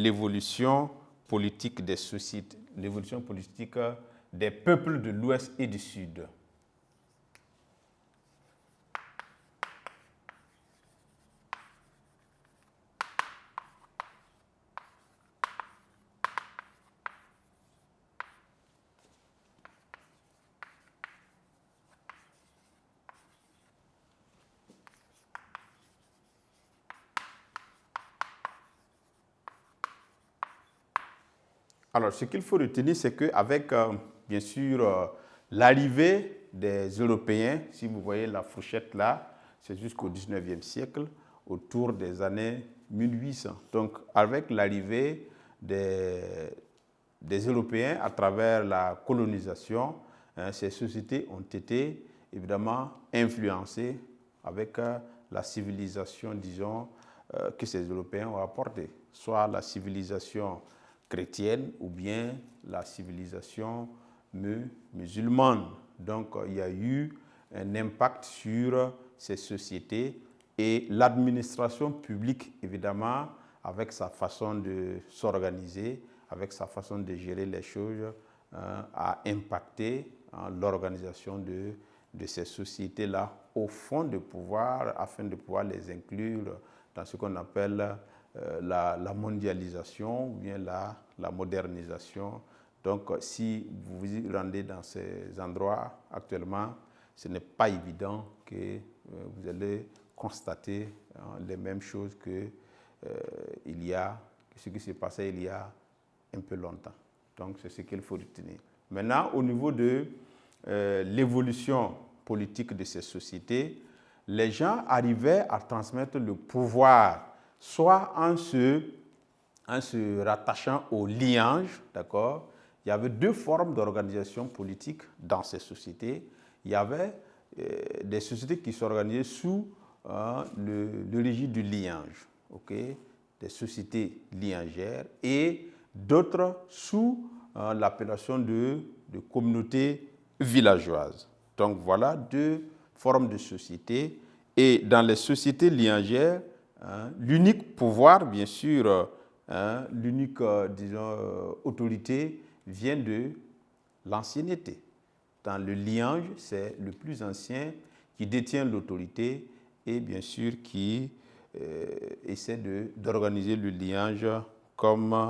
l'évolution politique des sociétés, l'évolution politique des peuples de l'Ouest et du Sud. Alors, ce qu'il faut retenir, c'est qu'avec, bien sûr, l'arrivée des Européens, si vous voyez la fourchette là, c'est jusqu'au 19e siècle, autour des années 1800. Donc, avec l'arrivée des Européens à travers la colonisation, ces sociétés ont été évidemment influencées avec la civilisation, disons, que ces Européens ont apportée, soit la civilisation chrétienne ou bien la civilisation musulmane. Donc, il y a eu un impact sur ces sociétés et l'administration publique, évidemment, avec sa façon de s'organiser, avec sa façon de gérer les choses, a impacté l'organisation de ces sociétés-là au fond de pouvoir, afin de pouvoir les inclure dans ce qu'on appelle la mondialisation ou bien la modernisation. Donc, si vous vous rendez dans ces endroits actuellement, ce n'est pas évident que vous allez constater les mêmes choses que ce qui s'est passé il y a un peu longtemps. Donc, c'est ce qu'il faut retenir. Maintenant, au niveau de l'évolution politique de ces sociétés, les gens arrivaient à transmettre le pouvoir soit en se rattachant au lignage, d'accord. Il y avait deux formes d'organisation politique dans ces sociétés. Il y avait des sociétés qui s'organisaient sous le régime du lignage, okay? Des sociétés lignagères, et d'autres sous l'appellation de communautés villageoises. Donc voilà deux formes de sociétés. Et dans les sociétés lignagères, l'unique pouvoir, bien sûr, l'unique, autorité vient de l'ancienneté. Dans le lignage, c'est le plus ancien qui détient l'autorité et bien sûr qui essaie d'organiser le lignage comme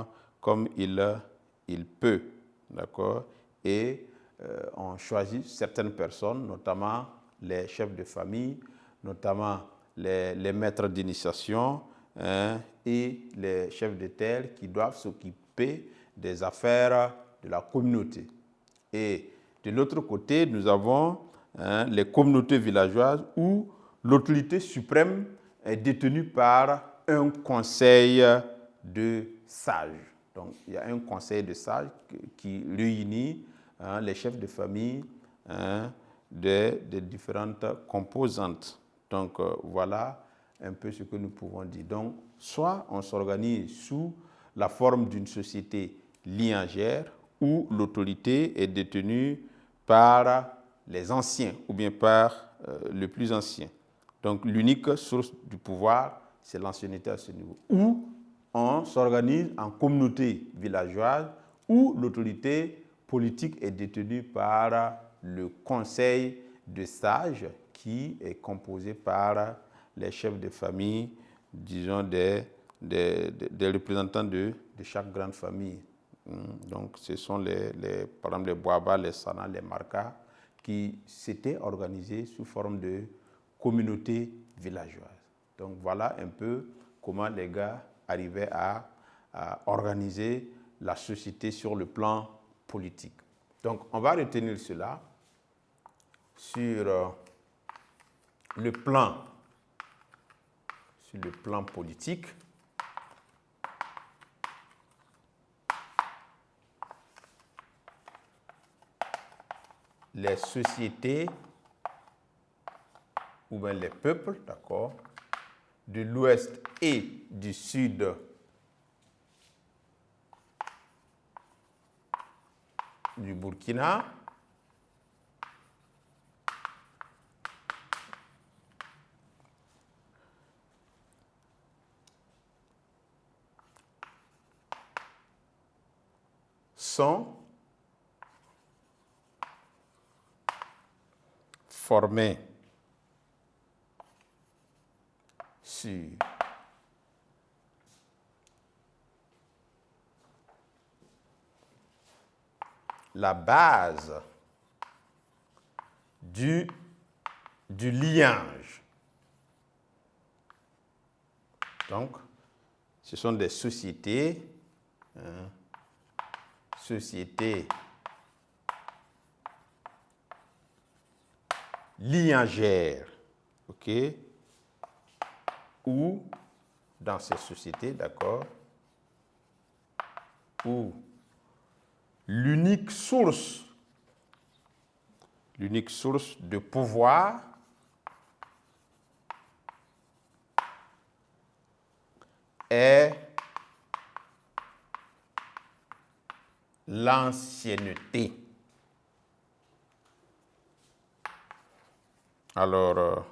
il peut. D'accord? Et on choisit certaines personnes, notamment les chefs de famille, notamment les maîtres d'initiation et les chefs de terre qui doivent s'occuper des affaires de la communauté. Et de l'autre côté, nous avons les communautés villageoises où l'autorité suprême est détenue par un conseil de sages. Donc, il y a un conseil de sages qui réunit les chefs de famille des différentes composantes. Donc, voilà un peu ce que nous pouvons dire. Donc, soit on s'organise sous la forme d'une société lignagère où l'autorité est détenue par les anciens ou bien par le plus ancien. Donc, l'unique source du pouvoir, c'est l'ancienneté à ce niveau. Ou on s'organise en communauté villageoise où l'autorité politique est détenue par le conseil de sages qui est composé par les chefs de famille, disons des représentants de chaque grande famille. Donc, ce sont par exemple les Boaba, les Sana, les Marka, qui s'étaient organisés sous forme de communauté villageoise. Donc, voilà un peu comment les gars arrivaient à organiser la société sur le plan politique. Donc, on va retenir cela sur le plan politique. Les sociétés ou bien les peuples, d'accord, de l'Ouest et du Sud du Burkina, sont formés sur la base du liage. Donc, ce sont des sociétés, sociétés liagères, ok, ou dans ces sociétés, d'accord, où l'unique source de pouvoir est l'ancienneté. Alors,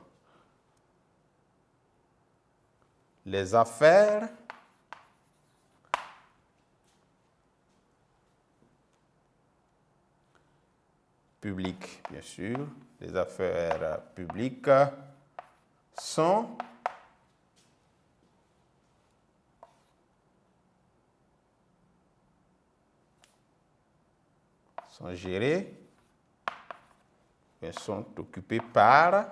les affaires publiques, bien sûr, les affaires publiques sont gérées, elles sont occupées par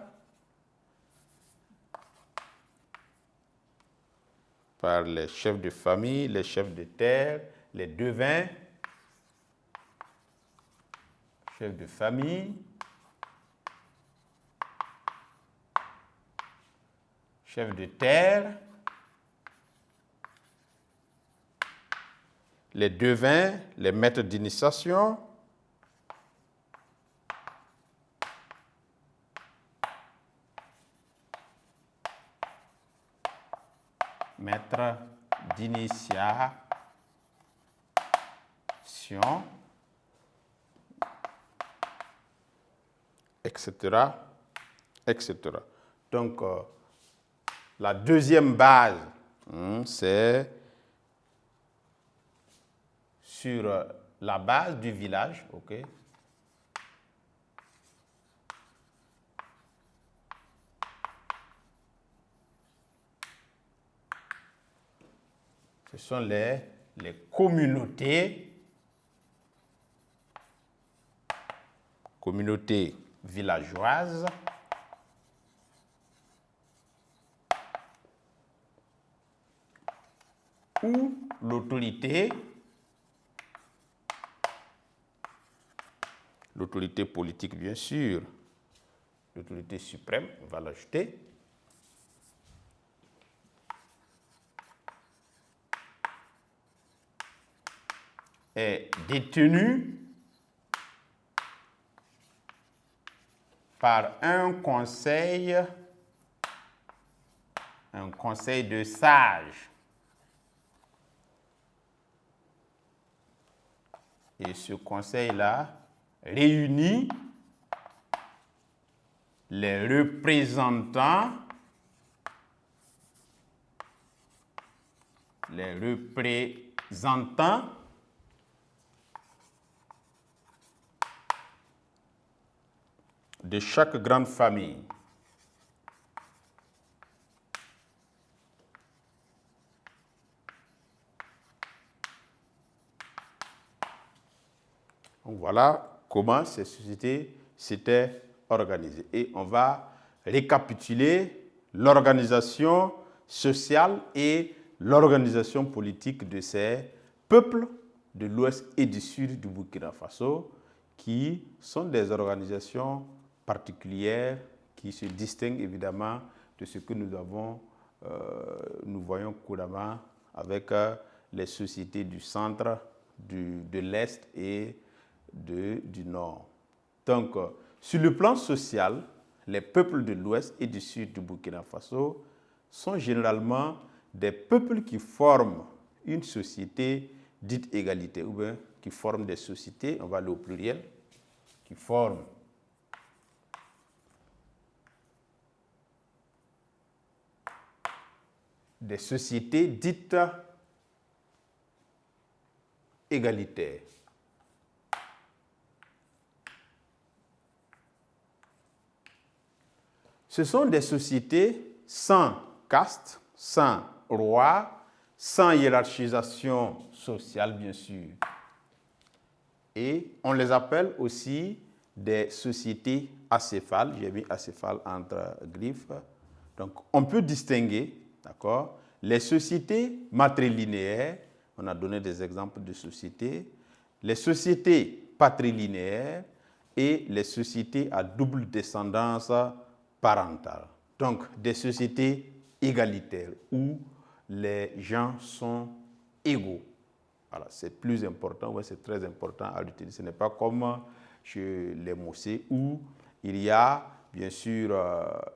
les chefs de famille, les chefs de terre, les devins, chefs de famille, chefs de terre, les devins, les maîtres d'initiation, maîtres d'initiation, etc., etc. Donc, la deuxième base, c'est sur la base du village, ok? Ce sont les communautés villageoises où l'autorité politique, bien sûr, l'autorité suprême, on va l'ajouter, est détenue par un conseil de sages. Et ce conseil-là réunit les représentants de chaque grande famille. Donc voilà comment ces sociétés s'étaient organisées. Et on va récapituler l'organisation sociale et l'organisation politique de ces peuples de l'Ouest et du Sud du Burkina Faso, qui sont des organisations particulières qui se distinguent évidemment de ce que nous voyons couramment avec les sociétés du centre, de l'Est et du Nord. Donc, sur le plan social, les peuples de l'Ouest et du Sud du Burkina Faso sont généralement des peuples qui forment une société dite égalitaire, ou bien qui forment des sociétés, on va aller au pluriel, qui forment des sociétés dites égalitaires. ce sont des sociétés sans caste, sans roi, sans hiérarchisation sociale, bien sûr. Et on les appelle aussi des sociétés acéphales. J'ai mis acéphale entre griffes. Donc, on peut distinguer, d'accord, les sociétés matrilinéaires, on a donné des exemples de sociétés, les sociétés patrilinéaires et les sociétés à double descendance parentale. Donc, des sociétés égalitaires où les gens sont égaux. Voilà, c'est plus important, ouais, c'est très important à l'utiliser. Ce n'est pas comme chez les Mossé où il y a bien sûr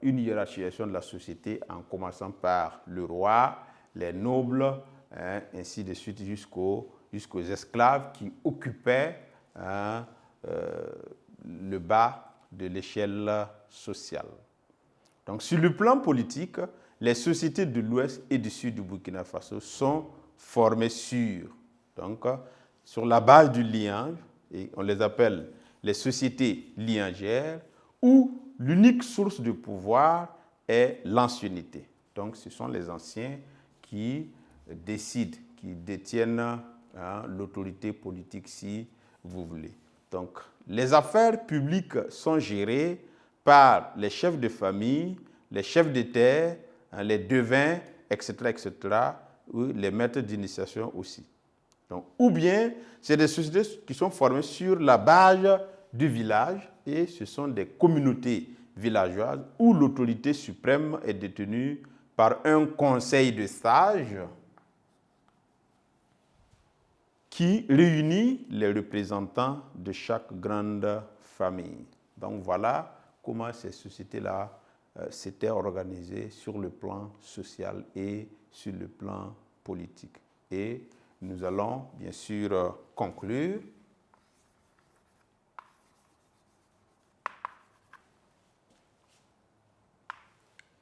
une hiérarchisation de la société en commençant par le roi, les nobles, hein, ainsi de suite jusqu'aux esclaves qui occupaient le bas de l'échelle sociale. Donc sur le plan politique, les sociétés de l'Ouest et du Sud du Burkina Faso sont formées sur la base du lignage, et on les appelle les sociétés lignagères, où l'unique source de pouvoir est l'ancienneté. Donc ce sont les anciens qui décident, qui détiennent l'autorité politique, si vous voulez. Donc les affaires publiques sont gérées par les chefs de famille, les chefs de terre, les devins, etc., etc., ou les maîtres d'initiation aussi. Donc, ou bien, c'est des sociétés qui sont formées sur la base du village et ce sont des communautés villageoises où l'autorité suprême est détenue par un conseil de sages qui réunit les représentants de chaque grande famille. Donc voilà comment ces sociétés-là s'étaient organisées sur le plan social et sur le plan politique. Et nous allons bien sûr conclure.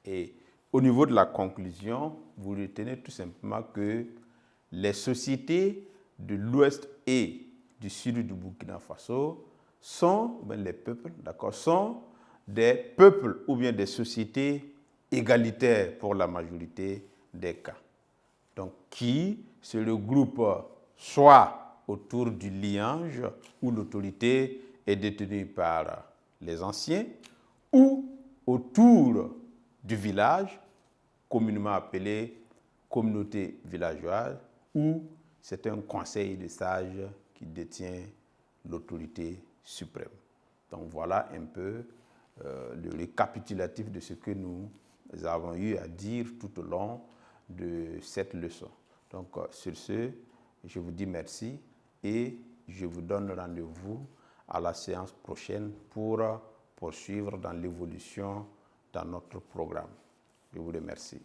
Et au niveau de la conclusion, vous retenez tout simplement que les sociétés de l'Ouest et du Sud du Burkina Faso sont, les peuples, d'accord, sont des peuples ou bien des sociétés égalitaires pour la majorité des cas. Donc, qui se regroupent soit autour du lignage où l'autorité est détenue par les anciens ou autour du village, communément appelé communauté villageoise, où c'est un conseil de sages qui détient l'autorité suprême. Donc voilà un peu le récapitulatif de ce que nous avons eu à dire tout au long de cette leçon. Donc sur ce, je vous dis merci et je vous donne rendez-vous à la séance prochaine pour poursuivre dans l'évolution dans notre programme. Je vous remercie.